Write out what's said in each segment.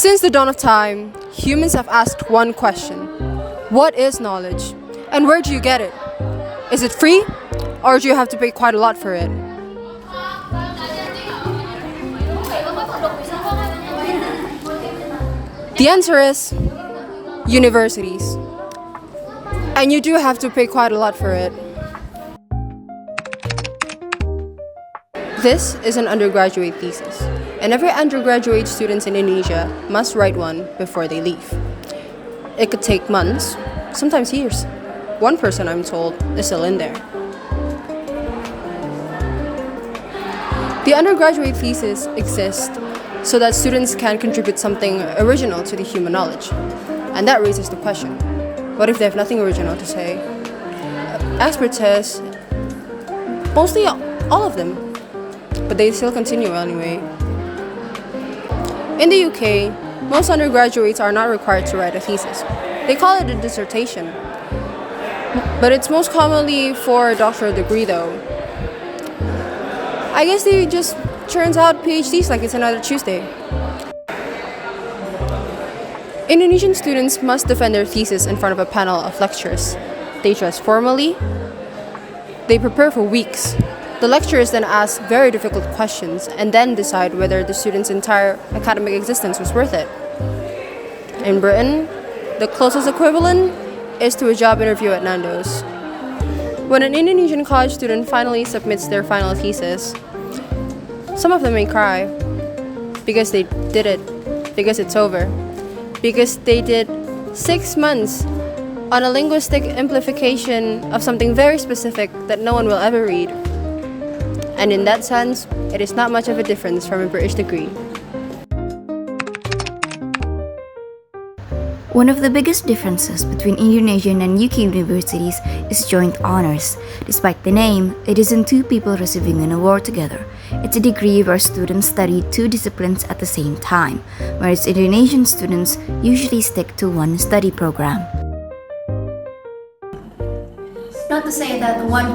Since the dawn of time, humans have asked one question. What is knowledge? And where do you get it? Is it free? Or do you have to pay quite a lot for it? The answer is universities. And you do have to pay quite a lot for it. This is an undergraduate thesis, and every undergraduate student in Indonesia must write one before they leave. It could take months, sometimes years. One person, I'm told, is still in there. The undergraduate thesis exists so that students can contribute something original to the human knowledge. And that raises the question, what if they have nothing original to say? Experts says, mostly all of them, but they still continue anyway. In the UK, most undergraduates are not required to write a thesis. They call it a dissertation. But it's most commonly for a doctoral degree though. I guess they just churns out PhDs like it's another Tuesday. Indonesian students must defend their thesis in front of a panel of lecturers. They dress formally. They prepare for weeks. The lecturers then ask very difficult questions and then decide whether the student's entire academic existence was worth it. In Britain, the closest equivalent is to a job interview at Nando's. When an Indonesian college student finally submits their final thesis, some of them may cry because they did it, because it's over, because they did 6 months on a linguistic amplification of something very specific that no one will ever read. And in that sense, it is not much of a difference from a British degree. One of the biggest differences between Indonesian and UK universities is joint honors. Despite the name, it isn't two people receiving an award together. It's a degree where students study 2 disciplines at the same time, whereas Indonesian students usually stick to one study program. Not to say that one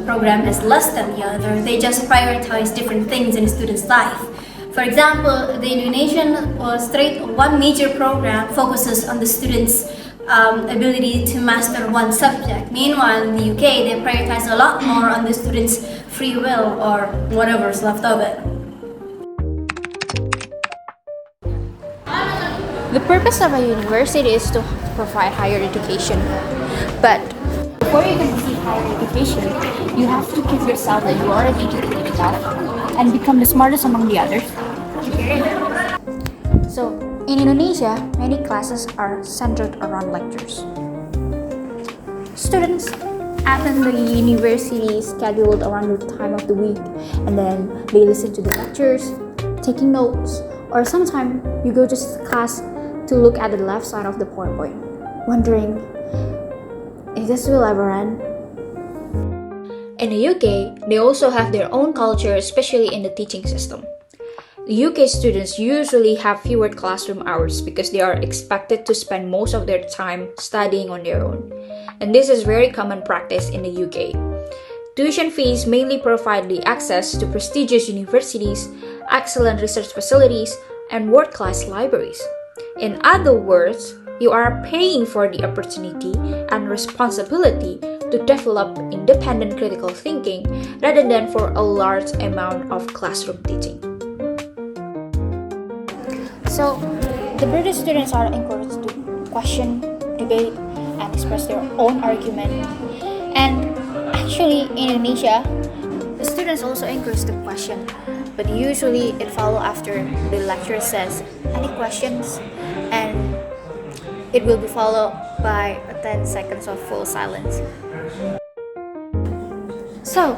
program is less than the other, they just prioritize different things in a student's life. For example, the Indonesian straight one major program focuses on the student's ability to master one subject. Meanwhile, in the UK, they prioritize a lot more on the student's free will or whatever's left of it. The purpose of a university is to provide higher education. But before you can receive higher education, you have to prove yourself that you are educated enough and become the smartest among the others. So, in Indonesia, many classes are centered around lectures. Students attend the university scheduled around the time of the week, and then they listen to the lectures, taking notes, or sometimes you go to class to look at the left side of the PowerPoint, wondering if this will ever end. In the UK, they also have their own culture, especially in the teaching system. The UK students usually have fewer classroom hours because they are expected to spend most of their time studying on their own. And this is very common practice in the UK. Tuition fees mainly provide the access to prestigious universities, excellent research facilities, and world-class libraries. In other words, you are paying for the opportunity and responsibility to develop independent critical thinking rather than for a large amount of classroom teaching. So, the British students are encouraged to question, debate, and express their own argument. And actually, in Indonesia, the students also encouraged to question, but usually it follows after the lecturer says, "Any questions?" and it will be followed by 10 seconds of full silence. So,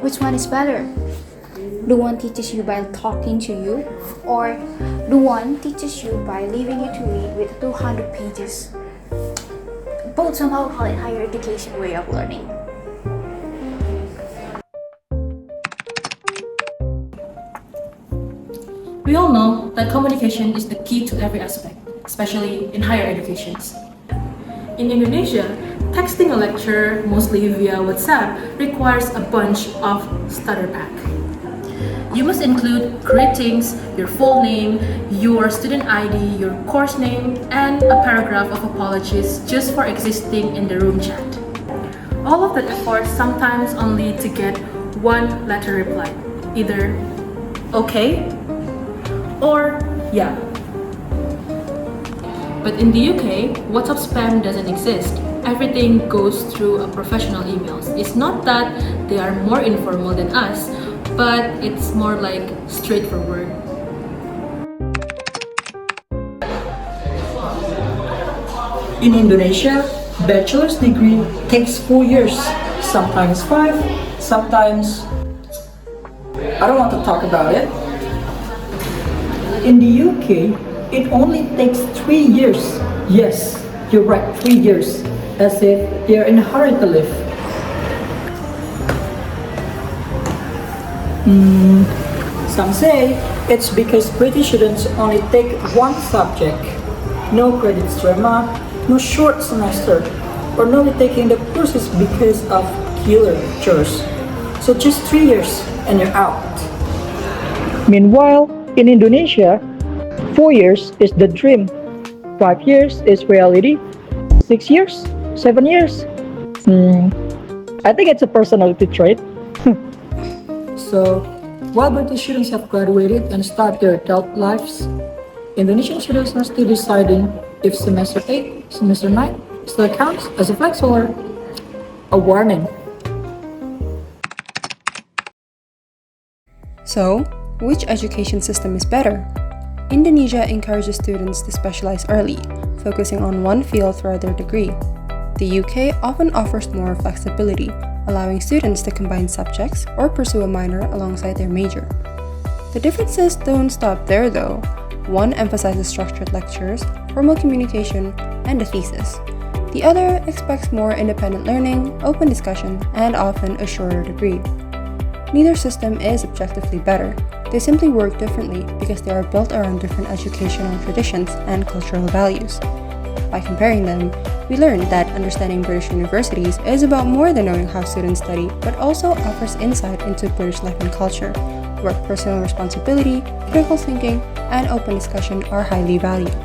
which one is better? The one teaches you by talking to you, or the one teaches you by leaving you to read with 200 pages? Both somehow call it higher education way of learning. We all know that communication is the key to every aspect, especially in higher educations. In Indonesia, texting a lecture, mostly via WhatsApp, requires a bunch of stutter pack. You must include greetings, your full name, your student ID, your course name, and a paragraph of apologies just for existing in the room chat. All of that effort sometimes only to get one letter reply, either okay or yeah. But in the UK, WhatsApp spam doesn't exist. Everything goes through a professional emails. It's not that they are more informal than us, but it's more like straightforward. In Indonesia, bachelor's degree takes 4 years, sometimes 5, sometimes I don't want to talk about it. In the UK, it only takes 3 years. Yes, you're right, 3 years, as if they're in a hurry to live. Some say it's because British students only take one subject. No credits drama, no short semester, or no taking the courses because of killer lectures. So just 3 years and you're out. Meanwhile, in Indonesia, 4 years is the dream, 5 years is reality, 6 years, 7 years. I think it's a personality trait. So, while British students have graduated and start their adult lives, Indonesian students are still deciding if semester 8, semester 9 still counts as a flex or a warning. So, which education system is better? Indonesia encourages students to specialize early, focusing on one field throughout their degree. The UK often offers more flexibility, allowing students to combine subjects or pursue a minor alongside their major. The differences don't stop there though. One emphasizes structured lectures, formal communication, and a thesis. The other expects more independent learning, open discussion, and often a shorter degree. Neither system is objectively better. They simply work differently because they are built around different educational traditions and cultural values. By comparing them, we learned that understanding British universities is about more than knowing how students study, but also offers insight into British life and culture, where personal responsibility, critical thinking, and open discussion are highly valued.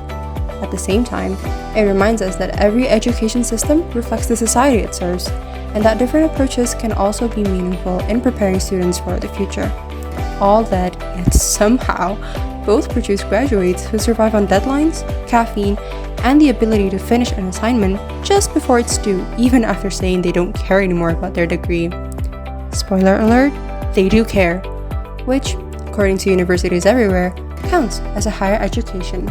At the same time, it reminds us that every education system reflects the society it serves, and that different approaches can also be meaningful in preparing students for the future. All that, yet somehow, both produce graduates who survive on deadlines, caffeine, and the ability to finish an assignment just before it's due, even after saying they don't care anymore about their degree. Spoiler alert, they do care, which, according to universities everywhere, counts as a higher education.